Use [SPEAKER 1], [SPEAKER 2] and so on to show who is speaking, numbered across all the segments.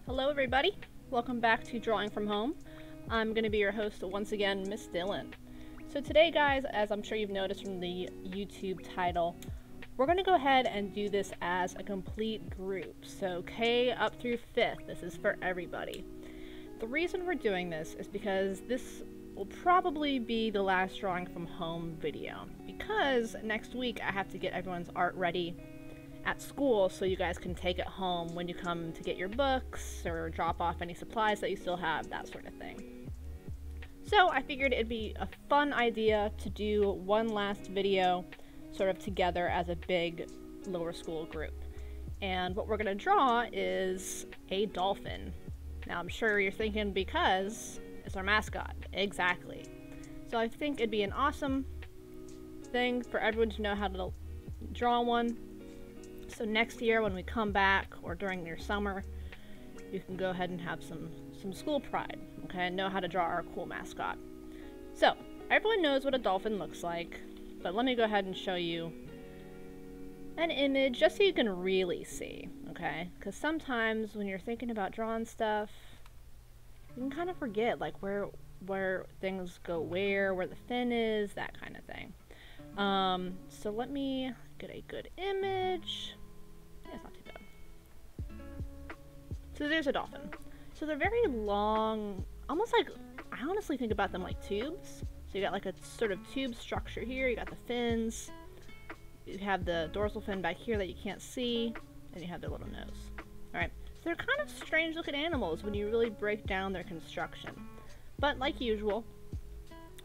[SPEAKER 1] Hello everybody, welcome back to Drawing from Home. I'm going to be your host once again, Miss Dylan. So today guys, as I'm sure you've noticed from the YouTube title, we're going to go ahead and do this as a complete group. So K up through 5th, this is for everybody. The reason we're doing this is because this will probably be the last Drawing from Home video, because next week I have to get everyone's art ready at school so you guys can take it home when you come to get your books or drop off any supplies that you still have, that sort of thing. So I figured it'd be a fun idea to do one last video sort of together as a big lower school group. And what we're going to draw is a dolphin. Now I'm sure you're thinking because it's our mascot. Exactly. So I think it'd be an awesome thing for everyone to know how to draw one. So next year when we come back, or during your summer, you can go ahead and have some school pride, okay, and know how to draw our cool mascot. So, everyone knows what a dolphin looks like, but let me go ahead and show you an image just so you can really see, okay? Because sometimes when you're thinking about drawing stuff, you can kind of forget, like, where things go where the fin is, that kind of thing. So let me get a good image. Yeah, it's not too bad. So there's a dolphin. So they're very long, almost like, I honestly think about them like tubes. So you got like a sort of tube structure here, you got the fins, you have the dorsal fin back here that you can't see, and you have their little nose. Alright, so they're kind of strange looking animals when you really break down their construction. But like usual,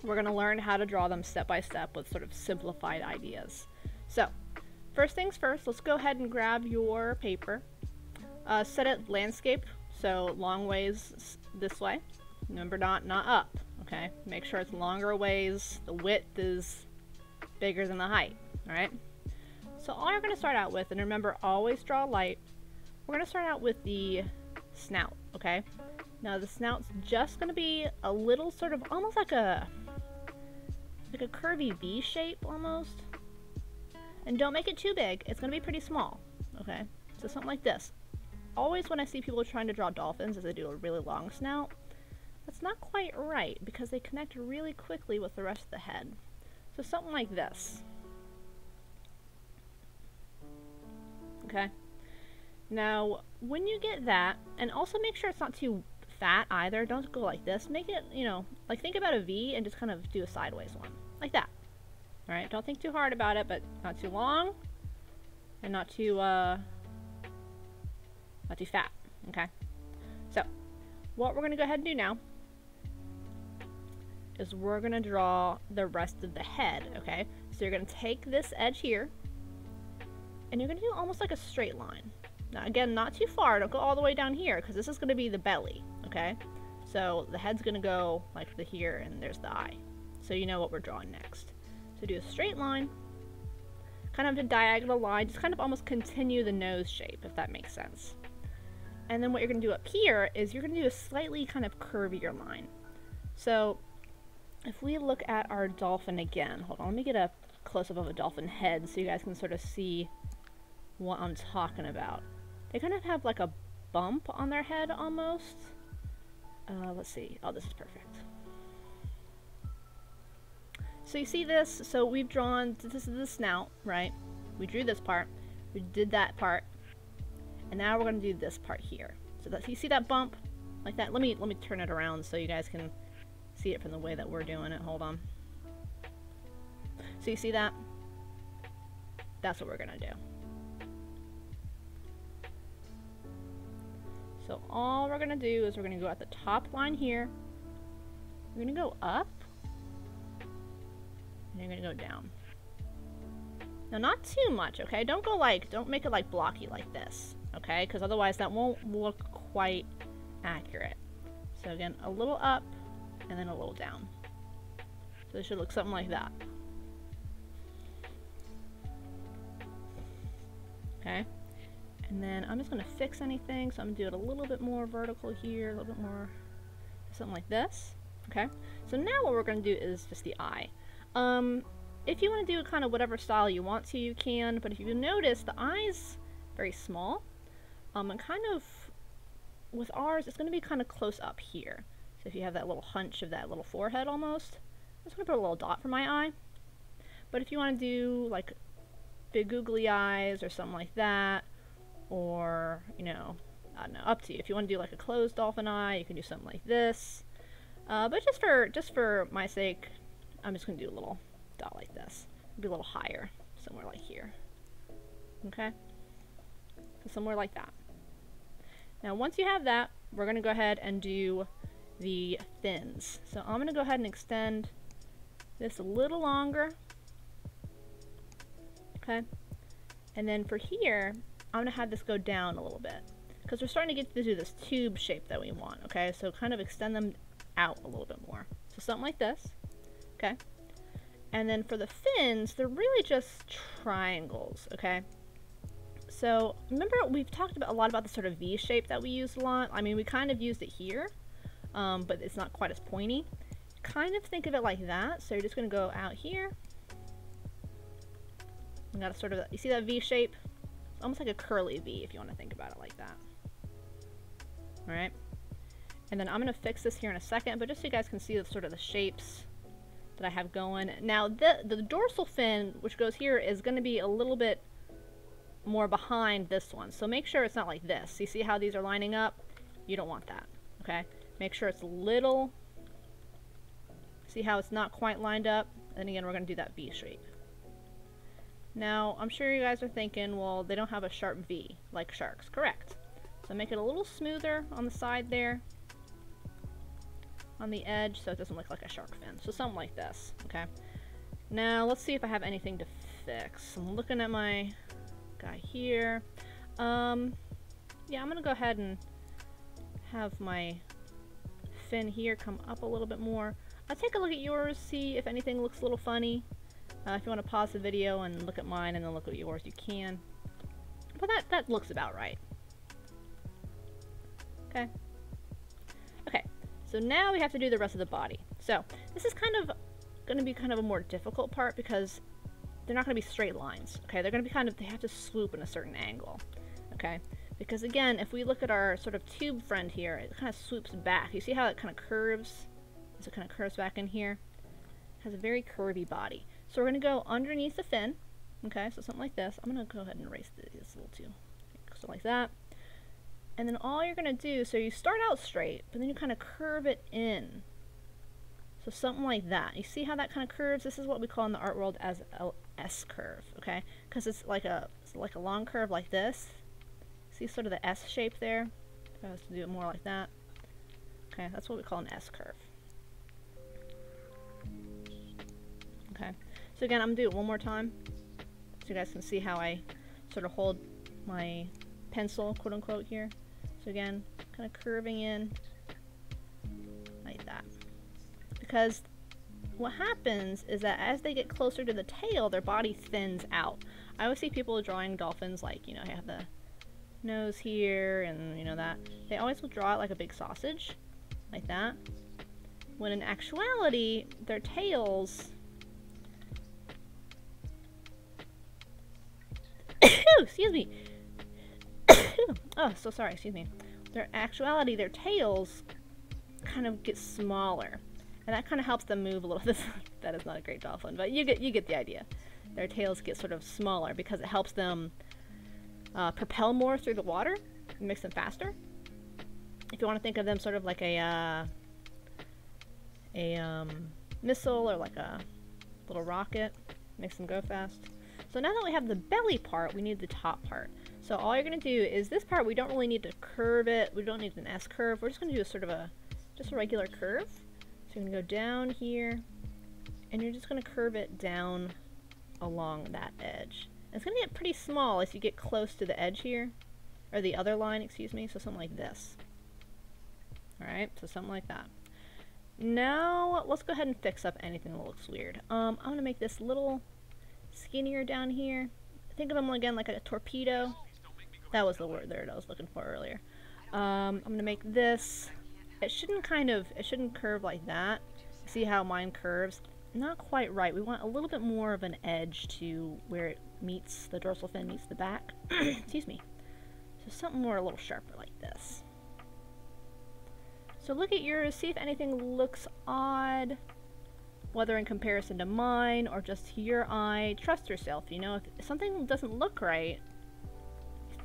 [SPEAKER 1] we're going to learn how to draw them step by step with sort of simplified ideas. So, first things first, let's go ahead and grab your paper. Set it landscape, so long ways this way. Remember, not up, okay? Make sure it's longer ways, the width is bigger than the height, alright? So all you're going to start out with, and remember, always draw light, we're going to start out with the snout, okay? Now the snout's just going to be a little sort of, almost like a curvy V shape almost. And don't make it too big, it's going to be pretty small, okay? So something like this. Always when I see people trying to draw dolphins as they do a really long snout, that's not quite right because they connect really quickly with the rest of the head. So something like this. Okay? Now, when you get that, and also make sure it's not too fat either, don't go like this, make it, you know, like think about a V and just kind of do a sideways one, like that. Alright, don't think too hard about it, but not too long, and not too fat, okay? So, what we're going to go ahead and do now is we're going to draw the rest of the head, okay? So you're going to take this edge here, and you're going to do almost like a straight line. Now again, not too far, don't go all the way down here, because this is going to be the belly, okay? So the head's going to go like the here, and there's the eye. So you know what we're drawing next. So do a straight line, kind of a diagonal line, just kind of almost continue the nose shape, if that makes sense. And then what you're going to do up here is you're going to do a slightly kind of curvier line. So if we look at our dolphin again, hold on, let me get a close-up of a dolphin head so you guys can sort of see what I'm talking about. They kind of have like a bump on their head almost. Let's see. Oh, this is perfect. So you see this? So we've drawn, this is the snout, right? We drew this part. We did that part. And now we're going to do this part here. So that, you see that bump? Like that? Let me turn it around so you guys can see it from the way that we're doing it. Hold on. So you see that? That's what we're going to do. So all we're going to do is we're going to go at the top line here. We're going to go up. And you're going to go down. Now not too much, okay? Don't make it like blocky like this, okay? Because otherwise that won't look quite accurate. So again, a little up and then a little down. So it should look something like that. Okay? And then I'm just going to fix anything, so I'm going to do it a little bit more vertical here, a little bit more, something like this. Okay? So now what we're going to do is just the eye. If you want to do kind of whatever style you want to, you can, but if you notice, the eye's very small, and kind of with ours, it's going to be kind of close up here. So if you have that little hunch of that little forehead almost, I'm just going to put a little dot for my eye. But if you want to do like big googly eyes or something like that, or, you know, I don't know, up to you. If you want to do like a closed dolphin eye, you can do something like this. But just for my sake, I'm just going to do a little dot like this. It'll be a little higher, somewhere like here. Okay? So somewhere like that. Now once you have that, we're going to go ahead and do the fins. So I'm going to go ahead and extend this a little longer. Okay? And then for here, I'm going to have this go down a little bit, because we're starting to get to do this tube shape that we want. Okay? So kind of extend them out a little bit more. So something like this. Okay? And then for the fins, they're really just triangles. Okay? So remember, we've talked about a lot about the sort of V shape that we use a lot. I mean, we kind of used it here, but it's not quite as pointy. Kind of think of it like that. So you're just going to go out here. You got a sort of, you see that V shape? It's almost like a curly V if you want to think about it like that. All right. And then I'm going to fix this here in a second, but just so you guys can see the sort of the shapes that I have going. Now the dorsal fin, which goes here, is going to be a little bit more behind this one. So make sure it's not like this. You see how these are lining up? You don't want that. Okay? Make sure it's a little, see how it's not quite lined up? And again, we're going to do that V shape. Now, I'm sure you guys are thinking, well, they don't have a sharp V like sharks. Correct. So make it a little smoother on the side there, on the edge, so it doesn't look like a shark fin. So something like this. Okay? Now, let's see if I have anything to fix. I'm looking at my guy here. Yeah, I'm gonna go ahead and have my fin here come up a little bit more. I'll take a look at yours, see if anything looks a little funny. If you want to pause the video and look at mine and then look at yours, you can. But that looks about right. Okay. Okay, so now we have to do the rest of the body. So this is kind of going to be kind of a more difficult part, because they're not going to be straight lines. Okay, they're going to be kind of, they have to swoop in a certain angle. Okay, because again, if we look at our sort of tube friend here, it kind of swoops back. You see how it kind of curves? As it kind of curves back in here? It has a very curvy body. So we're going to go underneath the fin. Okay, so something like this. I'm going to go ahead and erase this a little too. Something like that. And then all you're going to do, so you start out straight, but then you kind of curve it in. So something like that. You see how that kind of curves? This is what we call in the art world as a S curve, okay? Because it's like a long curve like this. See sort of the S shape there? If I was to do it more like that. Okay, that's what we call an S curve. Okay, so again, I'm going to do it one more time, so you guys can see how I sort of hold my pencil, quote unquote, here. So again, kind of curving in like that. Because what happens is that as they get closer to the tail, their body thins out. I always see people drawing dolphins like, you know, they have the nose here and, you know, that. They always will draw it like a big sausage, like that. When in actuality, their tails... Excuse me. Oh, so sorry, excuse me. Their actuality, their tails kind of get smaller. And that kind of helps them move a little. That is not a great dolphin, but you get the idea. Their tails get sort of smaller because it helps them propel more through the water and makes them faster. If you want to think of them sort of like a missile or like a little rocket, makes them go fast. So now that we have the belly part, we need the top part. So all you're going to do is this part, we don't really need to curve it. We don't need an S curve. We're just going to do a sort of just a regular curve. So you're going to go down here, and you're just going to curve it down along that edge. And it's going to get pretty small as you get close to the edge here, or the other line, excuse me, so something like this. Alright, so something like that. Now, let's go ahead and fix up anything that looks weird. I'm going to make this little skinnier down here. Think of them again like a torpedo. That was the word there that I was looking for earlier. I'm going to make this, it shouldn't curve like that. See how mine curves? Not quite right. We want a little bit more of an edge to where it meets, the dorsal fin meets the back. Excuse me. So something more a little sharper like this. So look at yours, see if anything looks odd, whether in comparison to mine or just to your eye. Trust yourself, you know, if something doesn't look right,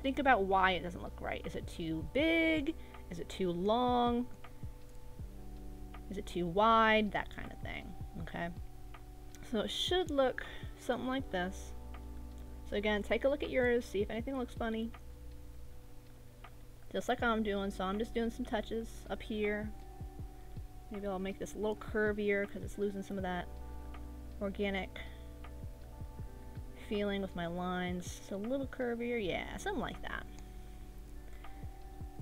[SPEAKER 1] think about why it doesn't look right. Is it too big? Is it too long? Is it too wide? That kind of thing, okay? So it should look something like this. So again, take a look at yours, see if anything looks funny. Just like I'm doing, so I'm just doing some touches up here. Maybe I'll make this a little curvier because it's losing some of that organic feeling with my lines. So a little curvier, yeah, something like that.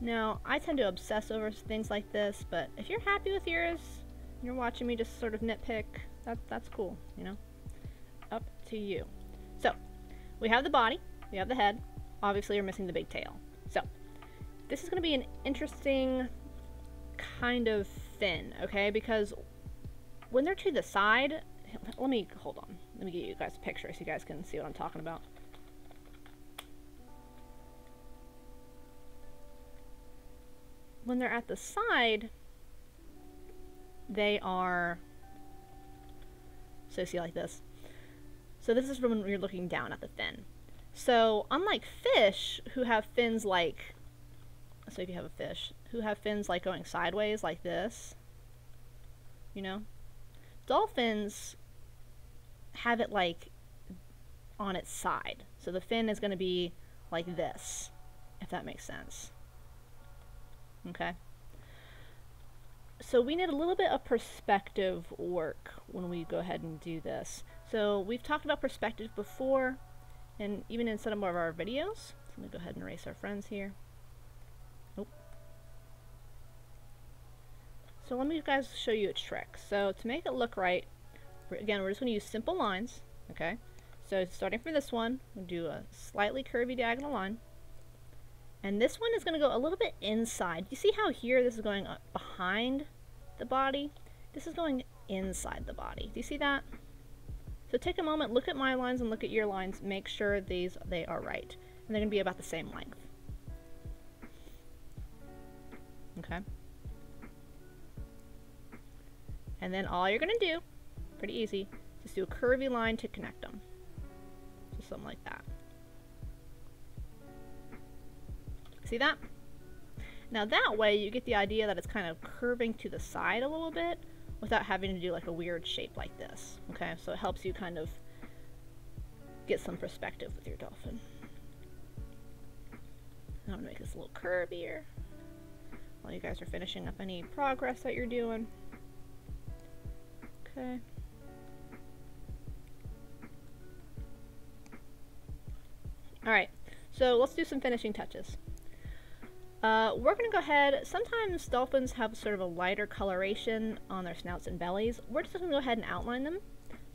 [SPEAKER 1] Now, I tend to obsess over things like this, but if you're happy with yours, you're watching me just sort of nitpick, that's cool, you know? Up to you. So, we have the body, we have the head, obviously we're missing the big tail. So, this is going to be an interesting kind of fin, okay? Because when they're to the side, hold on. Let me give you guys a picture so you guys can see what I'm talking about. When they're at the side, they are, so see like this. So this is when you're looking down at the fin. So unlike fish who have fins like, so if you have a fish, who have fins like going sideways like this, you know, dolphins have it like on its side. So the fin is going to be like this, if that makes sense. Okay. So we need a little bit of perspective work when we go ahead and do this. So we've talked about perspective before, and even in some of our videos. So let me go ahead and erase our friends here. Nope. So let me guys show you a trick. So to make it look right, again, we're just going to use simple lines, okay? So starting from this one, we'll do a slightly curvy diagonal line. And this one is going to go a little bit inside. You see how here this is going behind the body? This is going inside the body. Do you see that? So take a moment, look at my lines and look at your lines. Make sure they are right. And they're going to be about the same length. Okay? And then all you're going to do, pretty easy, just do a curvy line to connect them. So something like that. See that? Now that way you get the idea that it's kind of curving to the side a little bit without having to do like a weird shape like this. Okay, so it helps you kind of get some perspective with your dolphin. I'm gonna make this a little curvier while you guys are finishing up any progress that you're doing. Okay. Alright, so let's do some finishing touches. We're going to go ahead, sometimes dolphins have sort of a lighter coloration on their snouts and bellies. We're just going to go ahead and outline them.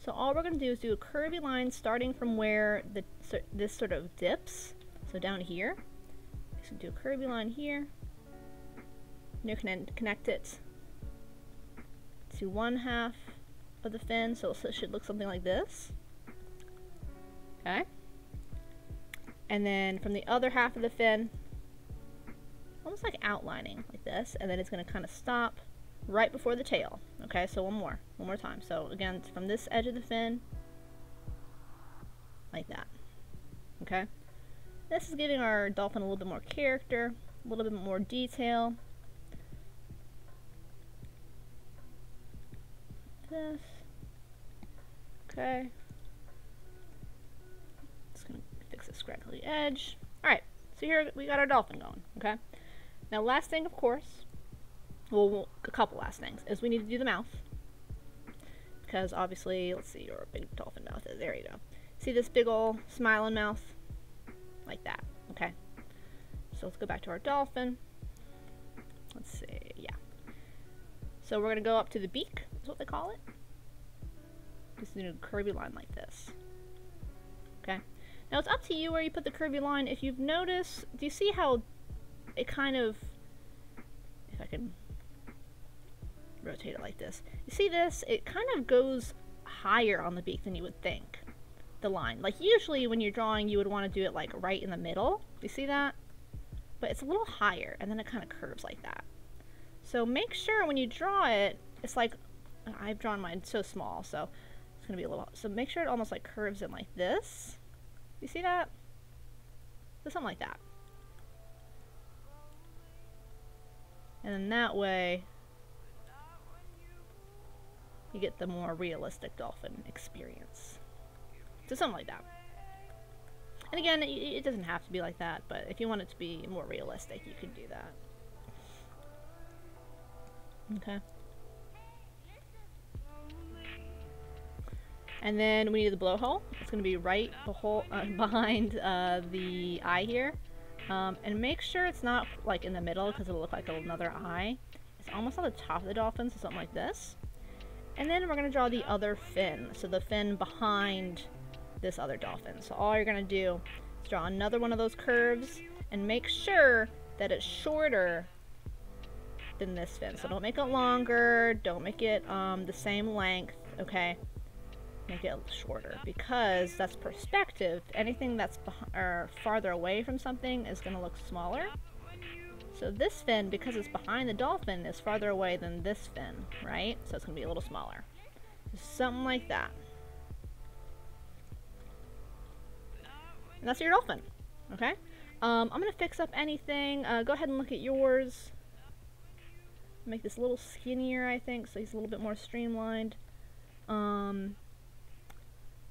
[SPEAKER 1] So all we're going to do is do a curvy line starting from where this sort of dips. So down here. So do a curvy line here. You can connect it to one half of the fin, so it should look something like this. Okay. And then from the other half of the fin, almost like outlining like this, and then it's going to kind of stop right before the tail. Okay, so one more time. So again, it's from this edge of the fin, like that. Okay, this is giving our dolphin a little bit more character, a little bit more detail. This. Okay. Just gonna fix the scraggly edge. Alright, so here we got our dolphin going, okay? Now last thing, of course, well, a couple last things, is we need to do the mouth. Because obviously, let's see where a big dolphin mouth is. There you go. See this big ol' smiling mouth? Like that, okay? So let's go back to our dolphin. Let's see, yeah. So we're going to go up to the beak, is what they call it. Just do a curvy line like this. Okay. Now it's up to you where you put the curvy line. If you've noticed, do you see how it kind of, if I can rotate it like this, you see this? It kind of goes higher on the beak than you would think, the line. Like usually when you're drawing, you would want to do it like right in the middle. Do you see that? But it's a little higher, and then it kind of curves like that. So make sure when you draw it, it's like, I've drawn mine so small, so it's gonna be a little, so make sure it almost like curves in like this. You see that? So something like that. And then that way, you get the more realistic dolphin experience. So something like that. And again, it doesn't have to be like that, but if you want it to be more realistic, you can do that. Okay. And then we need the blowhole. It's going to be right behind the eye here. And make sure it's not like in the middle, because it'll look like another eye. It's almost on the top of the dolphin, so something like this. And then we're going to draw the other fin. So the fin behind this other dolphin. So all you're going to do is draw another one of those curves and make sure that it's shorter than this fin. So don't make it longer, don't make it the same length, okay? Make it shorter, because that's perspective. Anything that's farther away from something is going to look smaller. So this fin, because it's behind the dolphin, is farther away than this fin, right? So it's going to be a little smaller. Just something like that. And that's your dolphin, okay? I'm going to fix up anything. Go ahead and look at yours. Make this a little skinnier, I think, so he's a little bit more streamlined.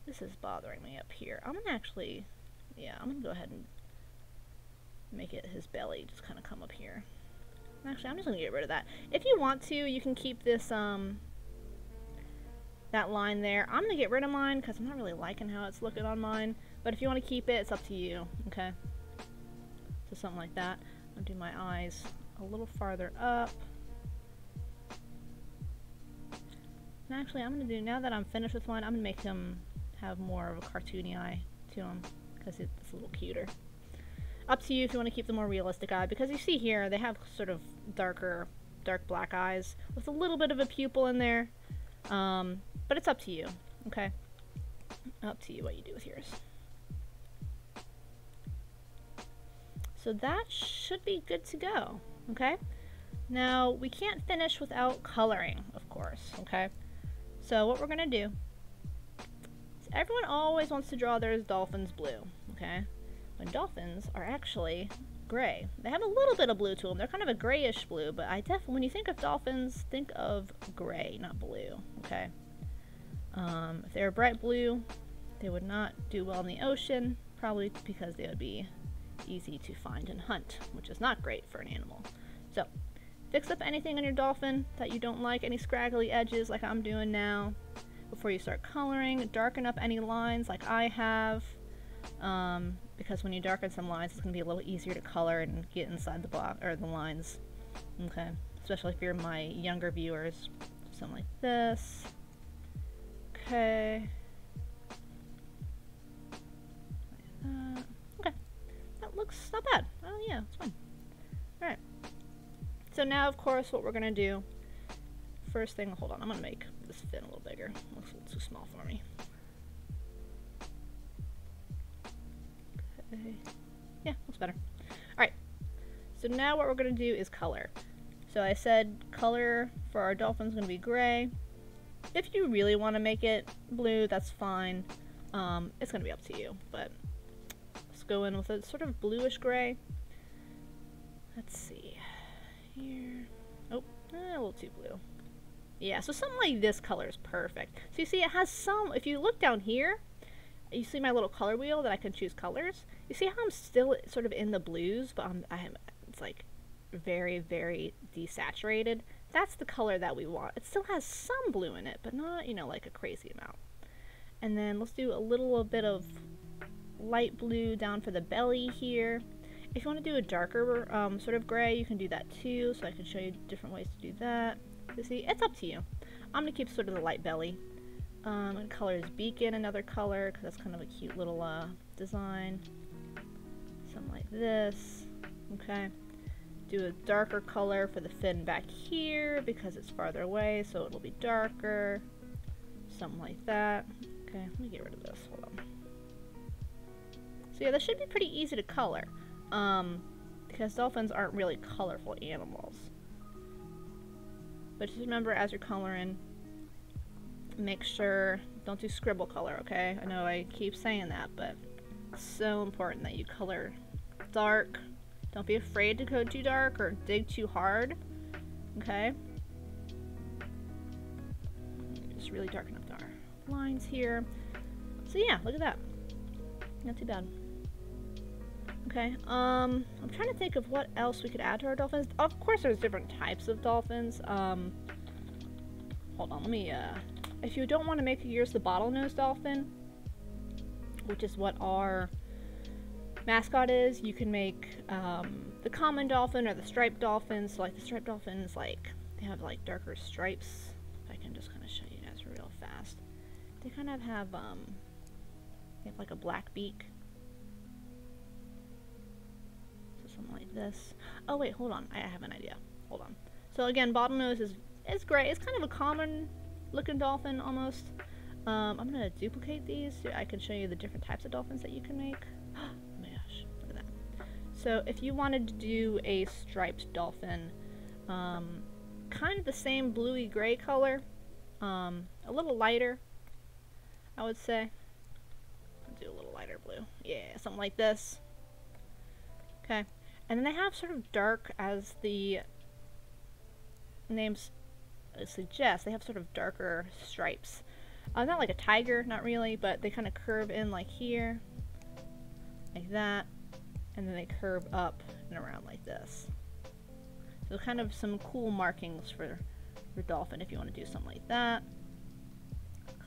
[SPEAKER 1] This is bothering me up here. I'm going to actually, yeah, I'm going to go ahead and make it his belly just kind of come up here. Actually, I'm just going to get rid of that. If you want to, you can keep this, that line there. I'm going to get rid of mine because I'm not really liking how it's looking on mine. But if you want to keep it, it's up to you, okay? So something like that. I'm going to do my eyes a little farther up. And actually, I'm going to do, now that I'm finished with mine, I'm going to make him have more of a cartoony eye to him because it's a little cuter. Up to you if you want to keep the more realistic eye, because you see here, they have sort of dark black eyes with a little bit of a pupil in there. But it's up to you, okay? Up to you what you do with yours. So that should be good to go, okay? Now, we can't finish without coloring, of course, okay? So what we're going to do is everyone always wants to draw their dolphins blue, okay? When dolphins are actually gray. They have a little bit of blue to them. They're kind of a grayish blue, but when you think of dolphins, think of gray, not blue, okay? If they were bright blue, they would not do well in the ocean, probably because they would be easy to find and hunt, which is not great for an animal. So, fix up anything on your dolphin that you don't like, any scraggly edges like I'm doing now, before you start coloring. Darken up any lines like I have, because when you darken some lines, it's going to be a little easier to color and get inside the block or the lines, okay? Especially if you're my younger viewers. Something like this. Okay. Like that. Okay. That looks not bad. Oh yeah, it's fine. Alright. So now, of course, what we're going to do, first thing, hold on, I'm going to make this fin a little bigger. It looks a little too small for me. Okay. Yeah, looks better. Alright. So now what we're going to do is color. So I said color for our dolphin is going to be gray. If you really want to make it blue, that's fine. It's going to be up to you, but let's go in with a sort of bluish gray. Let's see. Here. Oh, a little too blue. Yeah, so something like this color is perfect. So you see it has some, if you look down here, you see my little color wheel that I can choose colors. You see how I'm still sort of in the blues, but it's like very, very desaturated. That's the color that we want. It still has some blue in it, but not, you know, like a crazy amount. And then let's do a little bit of light blue down for the belly here. If you want to do a darker sort of gray, you can do that too, so I can show you different ways to do that. You see, it's up to you. I'm going to keep sort of the light belly. And color his beak in another color, because that's kind of a cute little design. Something like this. Okay. Do a darker color for the fin back here, because it's farther away, so it'll be darker. Something like that. Okay, let me get rid of this. Hold on. So yeah, this should be pretty easy to color. Because dolphins aren't really colorful animals. But just remember, as you're coloring, make sure, don't do scribble color, okay? I know I keep saying that, but it's so important that you color dark. Don't be afraid to go too dark or dig too hard, okay? Just really darken up our lines here. So yeah, look at that. Not too bad. Okay, I'm trying to think of what else we could add to our dolphins. Of course, there's different types of dolphins. Hold on, let me, if you don't want to make yours the bottlenose dolphin, which is what our mascot is, you can make, the common dolphin or the striped dolphin. So, like, the striped dolphins, like, they have, like, darker stripes. If I can just kind of show you guys real fast. They kind of have, they have, like, a black beak. Something like this. Oh wait, hold on. I have an idea. Hold on. So again, bottlenose is great. It's kind of a common looking dolphin almost. I'm gonna duplicate these so I can show you the different types of dolphins that you can make. Oh my gosh, look at that. So if you wanted to do a striped dolphin, kind of the same bluey gray color, a little lighter, I would say. I'll do a little lighter blue. Yeah, something like this. Okay. And then they have sort of dark, as the names suggest, they have sort of darker stripes. Not like a tiger, not really, but they kind of curve in like here, like that, and then they curve up and around like this. So kind of some cool markings for your dolphin if you want to do something like that.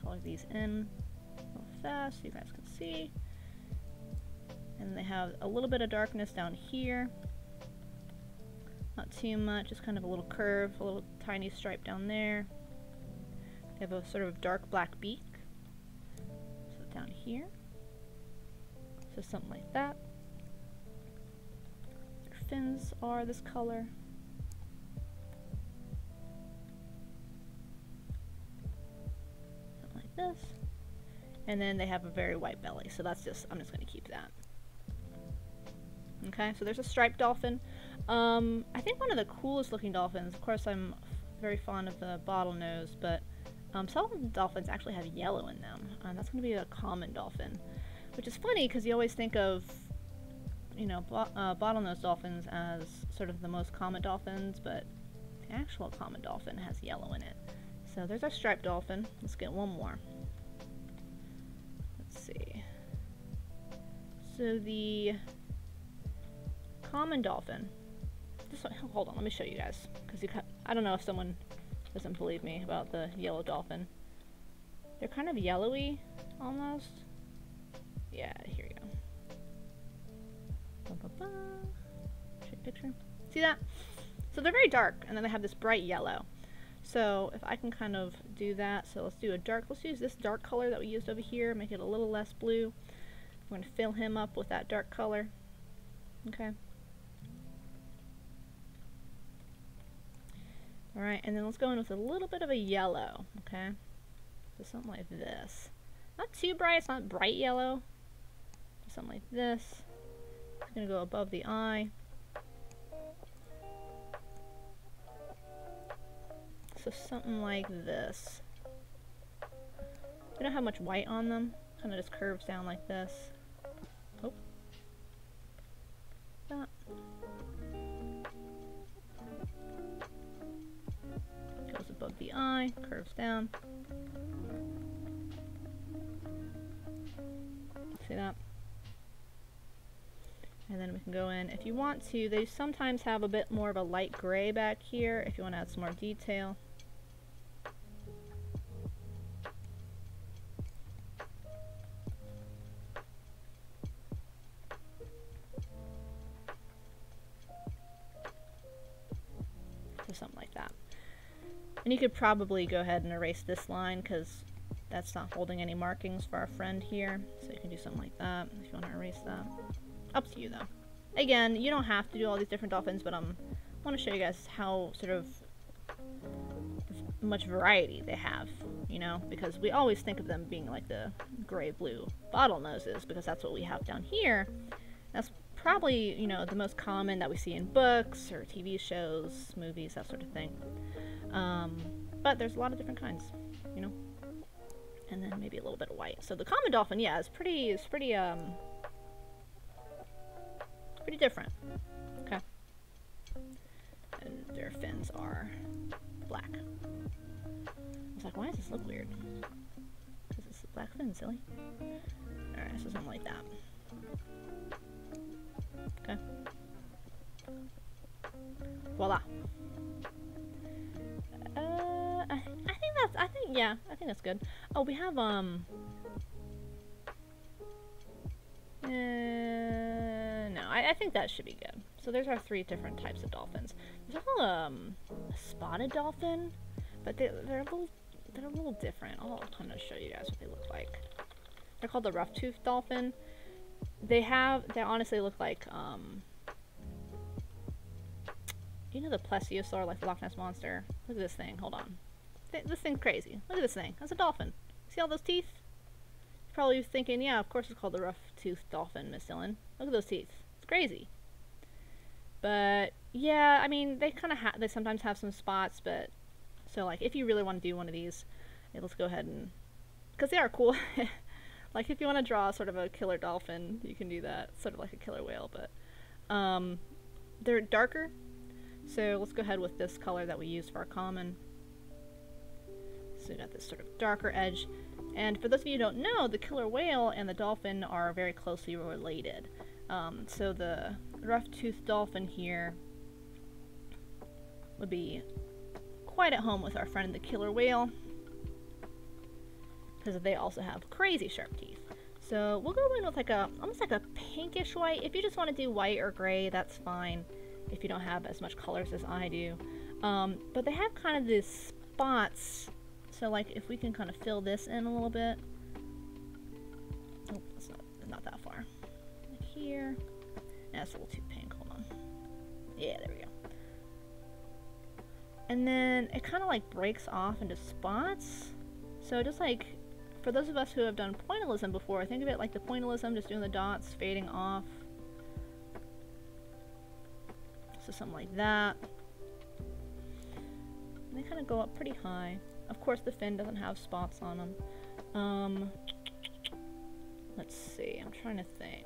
[SPEAKER 1] Color these in real fast so you guys can see. And they have a little bit of darkness down here. Not too much, just kind of a little curve, a little tiny stripe down there. They have a sort of dark black beak. So down here. So something like that. Their fins are this color. Something like this. And then they have a very white belly, so that's just, I'm just going to keep that. Okay, so there's a striped dolphin. I think one of the coolest looking dolphins, of course I'm very fond of the bottlenose, but some of the dolphins actually have yellow in them. That's going to be a common dolphin, which is funny because you always think of, you know, bottlenose dolphins as sort of the most common dolphins, but the actual common dolphin has yellow in it. So there's our striped dolphin. Let's get one more. Let's see. So the common dolphin. Just hold on, let me show you guys, because I don't know if someone doesn't believe me about the yellow dolphin. They're kind of yellowy, almost. Yeah, here you go. Show you a picture. See that? So they're very dark, and then they have this bright yellow. So if I can kind of do that, so let's do a dark. Let's use this dark color that we used over here, make it a little less blue. I'm going to fill him up with that dark color. Okay. Alright, and then let's go in with a little bit of a yellow, okay? So something like this. Not too bright, it's not bright yellow. Something like this. It's going to go above the eye. So something like this. They don't have much white on them. Kind of just curves down like this. Oh. That. Goes above the eye, curves down. See that? And then we can go in. If you want to, they sometimes have a bit more of a light gray back here if you want to add some more detail. So something like that. And you could probably go ahead and erase this line because that's not holding any markings for our friend here. So you can do something like that if you want to erase that. Up to you though. Again, you don't have to do all these different dolphins, but I want to show you guys how sort of much variety they have, you know, because we always think of them being like the gray-blue bottlenoses because that's what we have down here. That's probably, you know, the most common that we see in books or TV shows, movies, that sort of thing. But there's a lot of different kinds, you know. And then maybe a little bit of white. So the common dolphin, yeah, is pretty different. Okay. And their fins are black. I was like, why does this look weird? Because it's a black fin, silly. Alright, so something like that. Okay. Voila. I think that's good. Oh, we have, no, I think that should be good. So there's our 3 different types of dolphins. There's also, a spotted dolphin, but they're a little different. I'll kind of show you guys what they look like. They're called the rough-toothed dolphin. They honestly look like, you know the plesiosaur, like the Loch Ness Monster? Look at this thing, hold on. This thing's crazy. Look at this thing. That's a dolphin. See all those teeth? You're probably thinking, yeah, of course it's called the rough-toothed dolphin, Miss Dylan. Look at those teeth. It's crazy. But, yeah, I mean, they kind of they sometimes have some spots, but, so, like, if you really want to do one of these, let's go ahead and, because they are cool. Like, if you want to draw sort of a killer dolphin, you can do that. Sort of like a killer whale, but, they're darker. So let's go ahead with this color that we used for our common. So we got this sort of darker edge. And for those of you who don't know, the killer whale and the dolphin are very closely related. So the rough-toothed dolphin here would be quite at home with our friend the killer whale, because they also have crazy sharp teeth. So we'll go in with like almost like a pinkish white. If you just want to do white or gray, that's fine. If you don't have as much colors as I do. But they have kind of these spots. So like if we can kind of fill this in a little bit. Oh, that's not that far. Like here. That's a little too pink, hold on. Yeah, there we go. And then it kind of like breaks off into spots. So just like, for those of us who have done pointillism before, think of it like the pointillism, just doing the dots, fading off. So something like that. And they kind of go up pretty high. Of course the fin doesn't have spots on them. Let's see, I'm trying to think.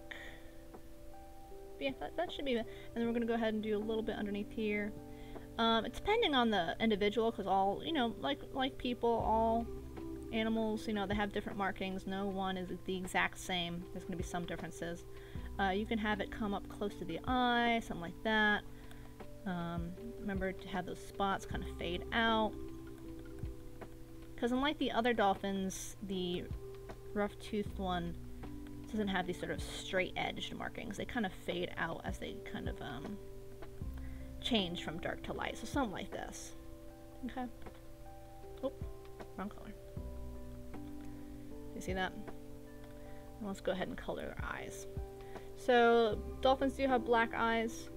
[SPEAKER 1] But yeah, that should be it. And then we're going to go ahead and do a little bit underneath here. It's depending on the individual, because all, you know, like people, all animals, you know, they have different markings. No one is the exact same. There's going to be some differences. You can have it come up close to the eye, something like that. Remember to have those spots kind of fade out. Because unlike the other dolphins, the rough-toothed one doesn't have these sort of straight-edged markings. They kind of fade out as they kind of change from dark to light. So something like this. Okay. Oh, wrong color. You see that? And let's go ahead and color their eyes. So dolphins do have black eyes.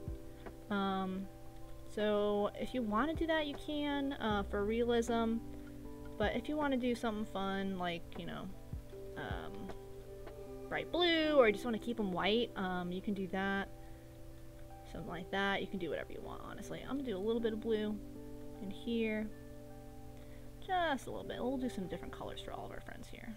[SPEAKER 1] So if you want to do that, you can for realism. But if you want to do something fun, like, you know, bright blue, or you just want to keep them white, you can do that. Something like that. You can do whatever you want, honestly. I'm going to do a little bit of blue in here. Just a little bit. We'll do some different colors for all of our friends here.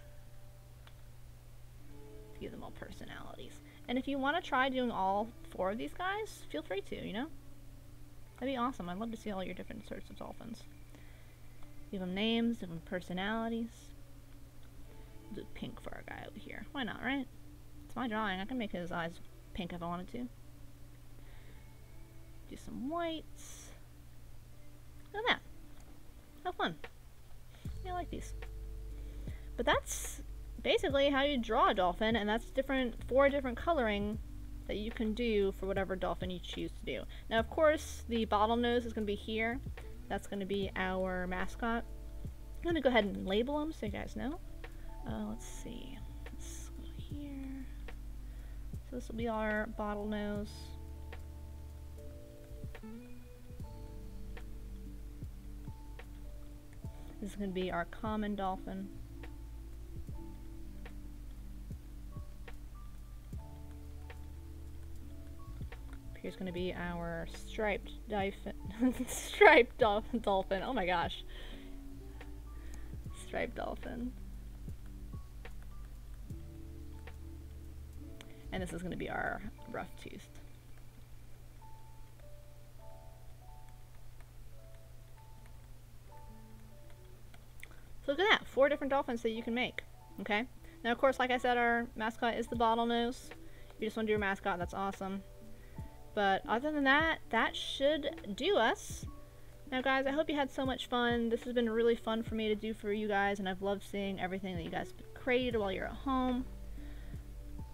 [SPEAKER 1] To give them all personalities. And if you want to try doing all 4 of these guys, feel free to, you know? That'd be awesome. I'd love to see all your different sorts of dolphins. Give them names, give them personalities. We'll do pink for our guy over here. Why not, right? It's my drawing. I can make his eyes pink if I wanted to. Do some whites. Look at that. How fun. Yeah, I like these. But that's basically how you draw a dolphin, and that's 4 different coloring that you can do for whatever dolphin you choose to do. Now, of course, the bottlenose is going to be here. That's going to be our mascot. I'm going to go ahead and label them so you guys know. Let's see. Let's go here. So this will be our bottlenose. This is going to be our common dolphin. Here's going to be our striped striped dolphin. Oh my gosh. Striped dolphin. And this is going to be our rough-toothed. So look at that, 4 different dolphins that you can make. Okay. Now, of course, like I said, our mascot is the bottlenose. If you just want to do your mascot, that's awesome. But other than that, that should do us. Now, guys, I hope you had so much fun. This has been really fun for me to do for you guys, and I've loved seeing everything that you guys created while you're at home.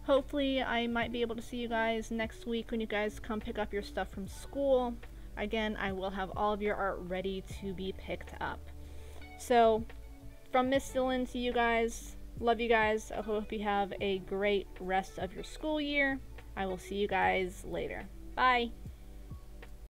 [SPEAKER 1] Hopefully, I might be able to see you guys next week when you guys come pick up your stuff from school. Again, I will have all of your art ready to be picked up. So, from Miss Dylan to you guys, love you guys. I hope you have a great rest of your school year. I will see you guys later. Bye!